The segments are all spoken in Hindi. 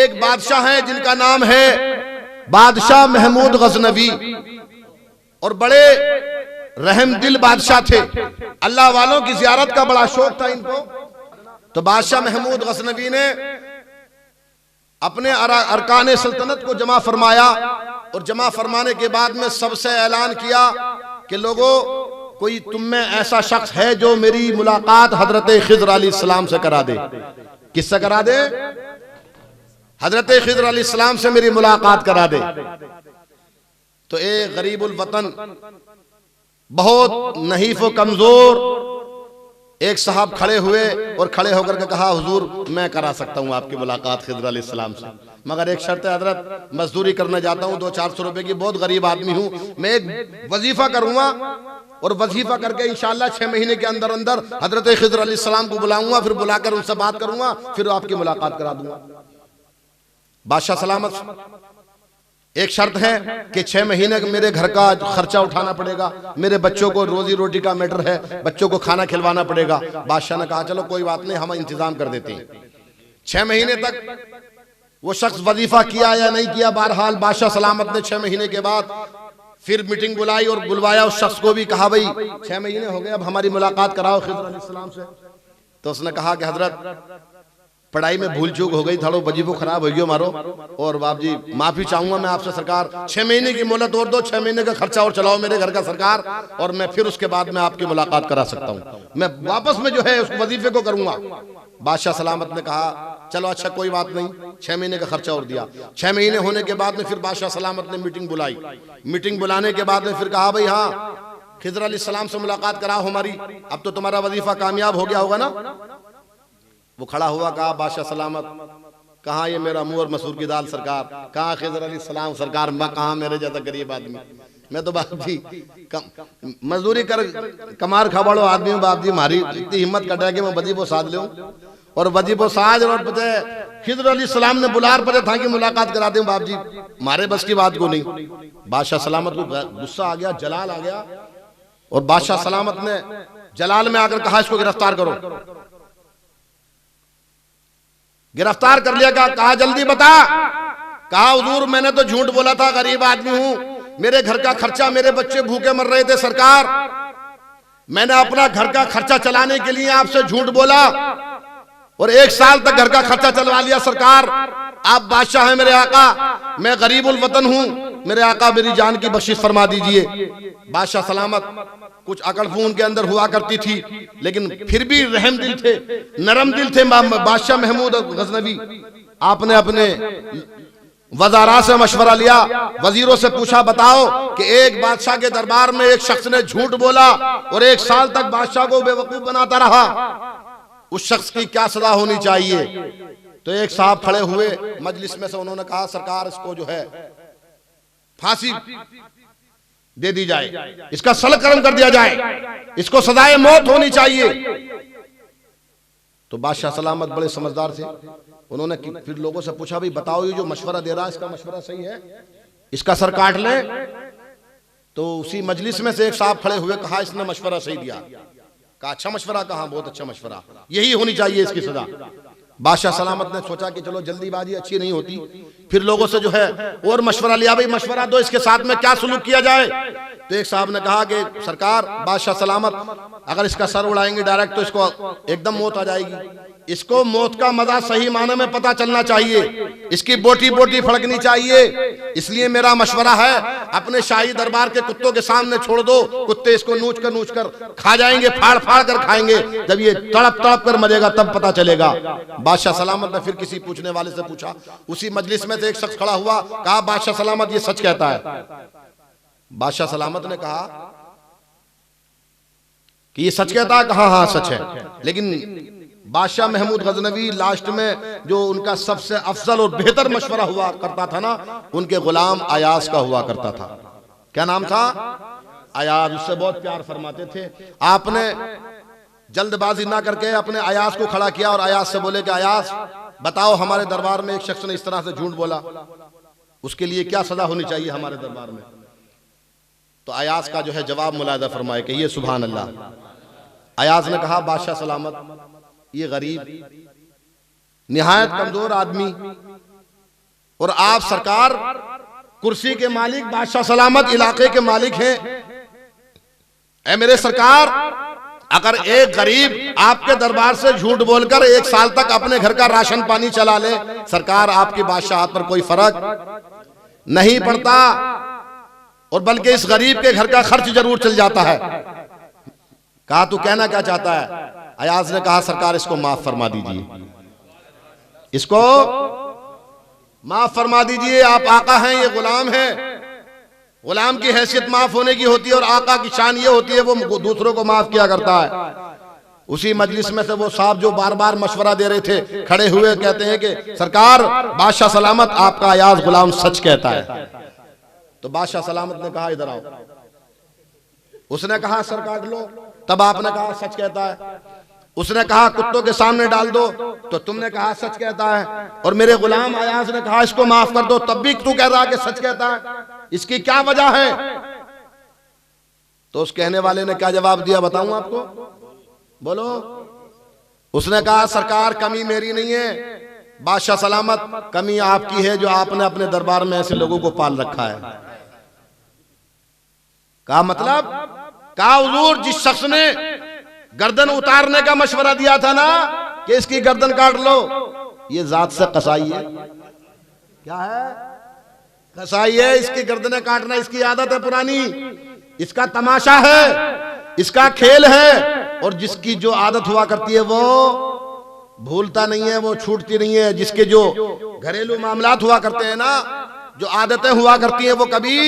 एक बादशाह हैं जिनका नाम है बादशाह महमूद गजनवी, और बड़े रहम दिल बादशाह थे। अल्लाह वालों की जियारत का बड़ा शौक था इनको। तो बादशाह महमूद गजनवी ने अपने अरकान सल्तनत को जमा फरमाया, और जमा फरमाने के बाद में सबसे ऐलान किया कि लोगों, कोई तुम में ऐसा शख्स है जो मेरी मुलाकात हजरत खिज़र अलैहिस्सलाम से करा दे। किससे करा दे? हजरत खिज़र अलैहिस्सलाम से मेरी मुलाकात करा दे। तो एक गरीबुल वतन, बहुत नहीफ व कमजोर एक साहब खड़े हुए और खड़े होकर के कहा, हुजूर मैं करा सकता हूं आपकी मुलाकात खिज़र अलैहिस्सलाम से, मगर एक शर्त है हजरत, मजदूरी करने जाता हूं 200-400 रुपए की, बहुत गरीब आदमी हूं, मैं एक वजीफा करूंगा और वजीफा करके इंशाअल्लाह 6 महीने के अंदर अंदर हजरत खिज़र अलैहिस्सलाम को बुलाऊंगा, फिर बुलाकर उनसे बात करूंगा, फिर आपकी मुलाकात करा दूंगा। बादशाह सलामत, एक शर्त है कि 6 महीने मेरे घर का खर्चा उठाना पड़ेगा, मेरे बच्चों को रोजी रोटी का मैटर है, बच्चों को खाना खिलवाना पड़ेगा। बादशाह ने कहा चलो कोई बात नहीं, हम इंतजाम कर देते हैं। 6 महीने तक वो शख्स वजीफा किया या नहीं किया, बहरहाल बादशाह सलामत ने 6 महीने के बाद फिर मीटिंग बुलाई और बुलवाया उस शख्स को भी, कहा भाई 6 महीने हो गए, अब हमारी मुलाकात कराओ खिज़र अलैहिस्सलाम से। तो उसने कहा कि हजरत पढ़ाई में भूल चूक हो गई, थोड़ा वजीफो खराब हो गया मारो, और बाप जी माफी चाहूंगा मैं आपसे सरकार, 6 महीने की मोहलत और दो, 6 महीने का खर्चा और चलाओ मेरे घर का सरकार, और मैं फिर उसके बाद में आपकी मुलाकात करा सकता हूँ, मैं वापस में जो है उस वजीफे को करूंगा। बादशाह सलामत ने कहा चलो अच्छा कोई बात नहीं, 6 महीने का खर्चा और दिया। 6 महीने होने के बाद में फिर बादशाह सलामत ने मीटिंग बुलाई। मीटिंग बुलाने के बाद में फिर कहा भाई हाँ खिज़र अलैहिस्सलाम से मुलाकात कराओ हमारी, अब तो तुम्हारा वजीफा कामयाब हो गया होगा ना। वो खड़ा हुआ, कहा बादशाह सलामत, कहाँ ये मेरा मुंह और मसूर की दाल सरकार, कहाँ खिज़र अलैहिस्सलाम सरकार, मैं कहाँ मेरे जैसा गरीब आदमी, मैं तो बाप जी मजदूरी कर कमार खबाड़ो आदमी हूँ बाप जी, हमारी इतनी हिम्मत कटा कि मैं वजीफो साध लूँ, और वजीफो साज और पता खिज़र अलैहिस्सलाम ने बुलार पड़े था कि मुलाकात करा दूं बाप जी, हमारे बस की बात को नहीं। बादशाह सलामत को गुस्सा आ गया, जलाल आ गया, और बादशाह सलामत ने जलाल में आकर कहा इसको गिरफ्तार करो। गिरफ्तार कर लिया, कहा जल्दी बता। कहा हुजूर मैंने तो झूठ बोला था, गरीब आदमी हूं, मेरे घर का खर्चा, मेरे बच्चे भूखे मर रहे थे सरकार, मैंने अपना घर का खर्चा चलाने के लिए आपसे झूठ बोला और 1 साल तक घर का खर्चा चलवा लिया सरकार। आप बादशाह हैं मेरे आका, मैं गरीबुल वतन हूं, मेरे आका मेरी जान की बख्शिश फरमा दीजिए। बादशाह सलामत कुछ अकड़ उनके अंदर हुआ करती थी, लेकिन फिर भी रहम दिल थे, नरम दिल थे बादशाह महमूद गजनवी। आपने अपने वज़ारा से मशवरा लिया, वजीरों से पूछा बताओ कि एक बादशाह के दरबार में एक शख्स ने झूठ बोला और 1 साल तक बादशाह को बेवकूफ बनाता रहा, उस शख्स की क्या सजा होनी चाहिए। तो एक साहब खड़े हुए मजलिस में से, उन्होंने कहा सरकार इसको जो है फांसी दे दी जाए, इसका सलकर्म कर दिया जाए, इसको सजाए मौत होनी चाहिए। तो बादशाह सलामत बड़े समझदार थे, उन्होंने फिर लोगों से पूछा भाई बताओ ये जो मशवरा दे रहा है इसका मशवरा सही है, इसका सर काट ले। तो उसी मजलिस में से एक साहब खड़े हुए, कहा इसने मशवरा सही दिया। कहा अच्छा मशवरा, कहा बहुत अच्छा मशवरा, यही होनी चाहिए इसकी सजा। बादशाह सलामत ने सोचा कि चलो जल्दीबाजी अच्छी नहीं होती, फिर लोगों से जो है और मशवरा लिया, भाई मशवरा दो इसके साथ में क्या सुलूक किया जाए। तो एक साहब ने कहा कि सरकार बादशाह सलामत अगर इसका सर उड़ाएंगे डायरेक्ट तो इसको एकदम मौत आ जाएगी, इसको मौत का मजा सही माने में पता चलना चाहिए, इसकी बोटी बोटी फड़कनी चाहिए, इसलिए मेरा मशवरा है अपने शाही दरबार के कुत्तों के सामने छोड़ दो, कुत्ते इसको नूच कर खा जाएंगे, फाड़ फाड़ कर खाएंगे, जब ये तड़प तड़प कर मरेगा तब पता चलेगा। बादशाह सलामत ने फिर किसी पूछने वाले से पूछा, उसी मजलिस में से एक शख्स खड़ा हुआ, कहा बादशाह सलामत ये सच कहता है। बादशाह सलामत ने कहा कि ये सच कहता है, कहा हाँ सच है। लेकिन बादशाह महमूद गजनवी लास्ट में जो उनका सबसे अफजल और बेहतर मशवरा हुआ करता था ना, उनके गुलाम अयाज का हुआ करता था। क्या नाम था? अयाज। उससे बहुत प्यार फरमाते थे। आपने जल्दबाजी ना करके अपने अयाज को खड़ा किया और अयाज से बोले कि अयाज बताओ हमारे दरबार में एक शख्स ने इस तरह से झूठ बोला, उसके लिए क्या सजा होनी चाहिए हमारे दरबार में। तो अयाज का जो है जवाब मुलाहिजा फरमाए कि ये सुभान अल्लाह। अयाज ने कहा बादशाह सलामत ये गरीब निहायत कमजोर आदमी और आप सरकार कुर्सी के मालिक, बादशाह सलामत इलाके के मालिक हैं। ऐ मेरे सरकार, अगर एक गरीब आपके दरबार से झूठ बोलकर 1 साल तक अपने घर का राशन पानी चला ले, सरकार आपकी बादशाहत पर कोई फर्क नहीं पड़ता, और बल्कि इस गरीब के घर का खर्च जरूर चल जाता है। कहा तू कहना क्या चाहता है? अयाज ने कहा सरकार इसको माफ फरमा दीजिए, इसको माफ फरमा दीजिए। आप आका हैं, ये गुलाम है। गुलाम की हैसियत माफ होने की होती है और आका की शान ये होती है वो दूसरों को माफ किया करता है। उसी मजलिस में से वो साहब जो बार बार मशवरा दे रहे थे खड़े हुए कहते हैं कि सरकार, बादशाह सलामत आपका अयाज गुलाम सच कहता है। तो बादशाह सलामत ने कहा इधर आओ। उसने कहा सर काट लो। तब आपने कहा सच कहता है। उसने कहा कुत्तों के सामने डाल दो, तो तुमने कहा सच कहता है। और मेरे गुलाम अयाज ने कहा इसको माफ कर दो, तब भी तू कह रहा है कि सच कहता है। इसकी क्या वजह है? तो उस कहने वाले ने क्या जवाब दिया बताऊं आपको? बोलो। उसने कहा सरकार, कमी मेरी नहीं है, बादशाह सलामत, कमी आपकी है जो आपने अपने दरबार में ऐसे लोगों को पाल रखा है। कहा मतलब? कहा हुजूर, जिस शख्स ने गर्दन उतारने का मशवरा दिया था ना कि इसकी गर्दन काट लो, ये जात से कसाई है। क्या है? कसाई है। इसकी गर्दनें काटना इसकी आदत है पुरानी, इसका तमाशा है, इसका खेल है। और जिसकी जो आदत हुआ करती है वो भूलता नहीं है, वो छूटती नहीं है। जिसके जो घरेलू मामलात हुआ करते हैं ना, जो आदतें हुआ करती हैं, वो कभी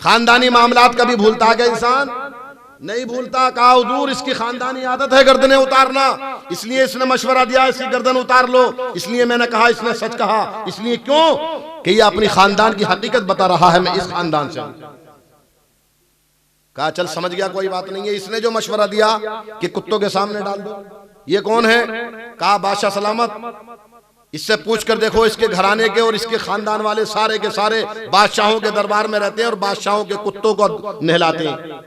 खानदानी मामलात कभी भूलता है क्या इंसान? नहीं भूलता। कहा हुजूर, इसकी खानदानी आदत है गर्दनें उतारना, इसलिए इसने मशवरा दिया इसकी गर्दन उतार लो। इसलिए मैंने कहा इसने सच कहा। इसलिए क्यों कि ये अपनी खानदान की हकीकत बता रहा है, मैं इस खानदान से हूं। कहा चल समझ गया, कोई बात नहीं है। इसने जो मशवरा दिया कि कुत्तों के सामने डाल दो, ये कौन है? कहा बादशाह सलामत। इससे पूछ कर देखो, इसके घराने के और इसके खानदान वाले सारे के सारे बादशाहों के दरबार में रहते हैं और बादशाहों के कुत्तों को नहलाते हैं,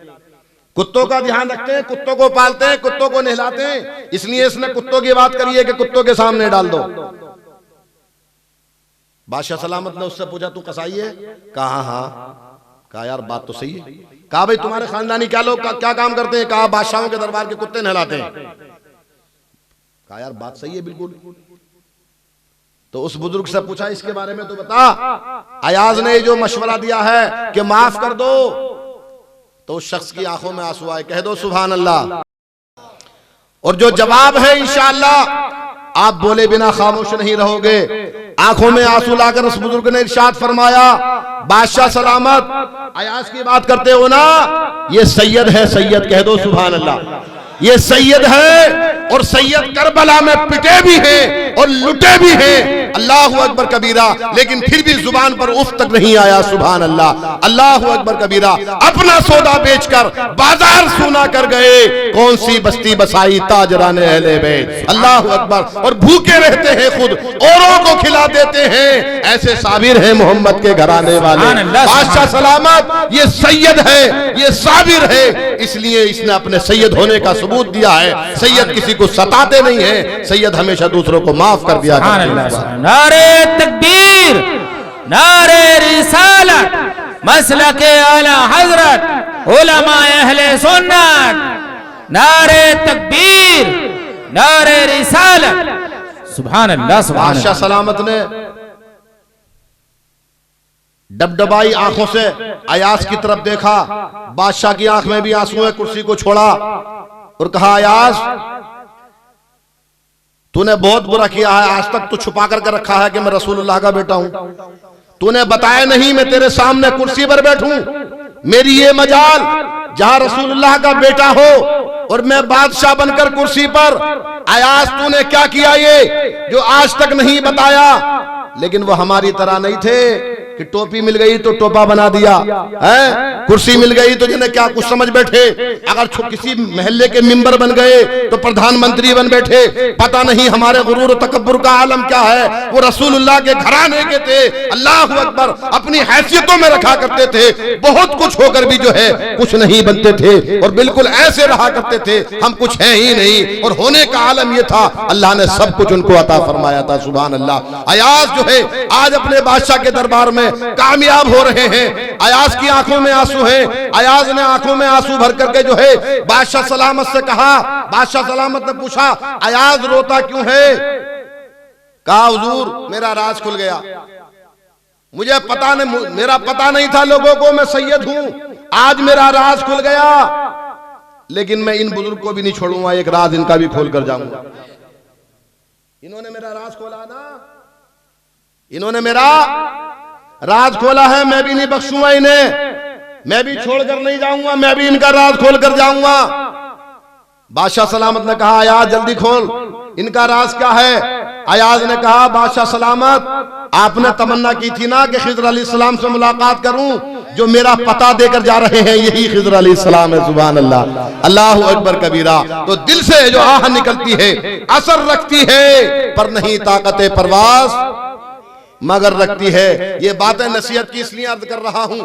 कुत्तों का ध्यान रखते हैं, कुत्तों को पालते हैं, कुत्तों को नहलाते हैं। इसलिए इसने कुत्तों की बात करी है कि कुत्तों के सामने डाल दो। बादशाह सलामत ने उससे पूछा तू कसाई है? कहा हाँ। कहा यार बात तो सही है। कहा भाई तुम्हारे खानदानी क्या लोग क्या काम करते हैं? कहा बादशाहों के दरबार के कुत्ते नहलाते हैं। कहा यार बात सही है बिल्कुल। तो उस बुजुर्ग से पूछा इसके बारे में तो बता। अयाज ने जो मशवरा दिया है कि माफ कर दो, तो उस शख्स की आंखों में आंसू आए। कह दो सुभान अल्लाह। और जो जवाब है इंशाअल्लाह आप बोले बिना खामोश नहीं रहोगे। आंखों में आंसू लाकर उस बुजुर्ग ने इरशाद फरमाया, बादशाह सलामत, अयाज की बात करते हो ना, ये सैयद है, सैयद। कह दो सुभान अल्लाह। ये सैयद है और सैयद करबला में पिटे भी हैं और लुटे भी हैं। अल्लाहु अकबर कबीरा। लेकिन फिर भी जुबान पर उफ तक नहीं आया सुभान अल्लाह। अल्लाहु अकबर कबीरा। अपना सौदा बेचकर बाजार सूना कर गए, कौन सी बस्ती बसाई ताजराने अहले बैत। अल्लाहु अकबर। और भूखे रहते हैं, खुद औरों को खिला देते हैं। ऐसे साबिर हैं मोहम्मद के घराने वाले। बादशाह सलामत ये सैयद है, ये साबिर है, इसलिए इसने अपने सैयद होने का सबूत दिया है। सैयद किसी को सताते नहीं है, सैयद हमेशा दूसरों को माफ कर दिया करते हैं। नारे तकबीर, नारे रिसालत, मसलके आला हजरत, उलमा अहले सुन्नत। नारे तकबीर, नारे रिसालत। सुभान अल्लाह, सुभान अल्लाह। बादशाह सलामत ने डबडबाई आंखों से अयाज की तरफ देखा। बादशाह की आंख में भी आंसू है। कुर्सी को छोड़ा और कहा अयाज, तूने बहुत बुरा किया है। आज तक तू छुपा करके रखा है कि मैं रसूलुल्लाह का बेटा हूं। तूने बताया नहीं मैं तेरे सामने कुर्सी पर बैठूं। मेरी ये मजाल जहां रसूलुल्लाह का बेटा हो और मैं बादशाह बनकर कुर्सी पर। अयाज तूने क्या किया ये जो आज तक नहीं बताया? लेकिन वो हमारी तरह नहीं थे, कि टोपी मिल गई तो टोपा बना दिया है, कुर्सी मिल गई तो जिन्हें क्या कुछ समझ बैठे, अगर किसी महल्ले के मेंबर बन गए तो प्रधानमंत्री बन बैठे। पता नहीं हमारे गुरूर और तकब्बुर का आलम क्या है। वो रसूलुल्लाह के घराने के थे, अल्लाह अकबर, अपनी हैसियतों में रखा करते थे, बहुत कुछ होकर भी जो है कुछ नहीं बनते थे, और बिल्कुल ऐसे रहा करते थे हम कुछ हैं ही नहीं, और होने का आलम ये था अल्लाह ने सब कुछ उनको अता फरमाया था। सुभान अल्लाह। अयाज जो है आज अपने बादशाह के दरबार में कामयाब हो रहे हैं। अयाज की आंखों में आंसू हैं। अयाज ने आंखों में आंसू भर करके जो है बादशाह सलामत से कहा। बादशाह सलामत ने पूछा अयाज रोता क्यों है? कहा हुजूर मेरा राज खुल गया, मुझे पता नहीं, मेरा पता नहीं था लोगों को मैं सैयद हूं, आज मेरा राज खुल गया, लेकिन मैं इन बुजुर्ग को भी नहीं छोड़ूंगा, एक राज इनका भी खोल कर जाऊंगा। इन्होंने मेरा राज खोला ना, इन्होंने मेरा राज खोला है, मैं भी नहीं बख्शूंगा इन्हें, मैं भी छोड़कर नहीं जाऊंगा, मैं भी इनका राज खोल कर जाऊंगा। बादशाह सलामत ने कहा अयाज जल्दी खोल, इनका राज क्या है? अयाज ने कहा बादशाह सलामत, आपने तमन्ना की थी ना कि खिज़र अलैहिस्सलाम से मुलाकात करूं, जो मेरा पता देकर जा रहे हैं यही खिज़र अलैहिस्सलाम है। सुभान अल्लाह, अल्लाहु अकबर कबीरा। तो दिल से जो आह निकलती है असर रखती है, पर नहीं ताकत परवास मगर रखती है। ये बातें नसीहत की इसलिए अर्ज कर रहा हूं।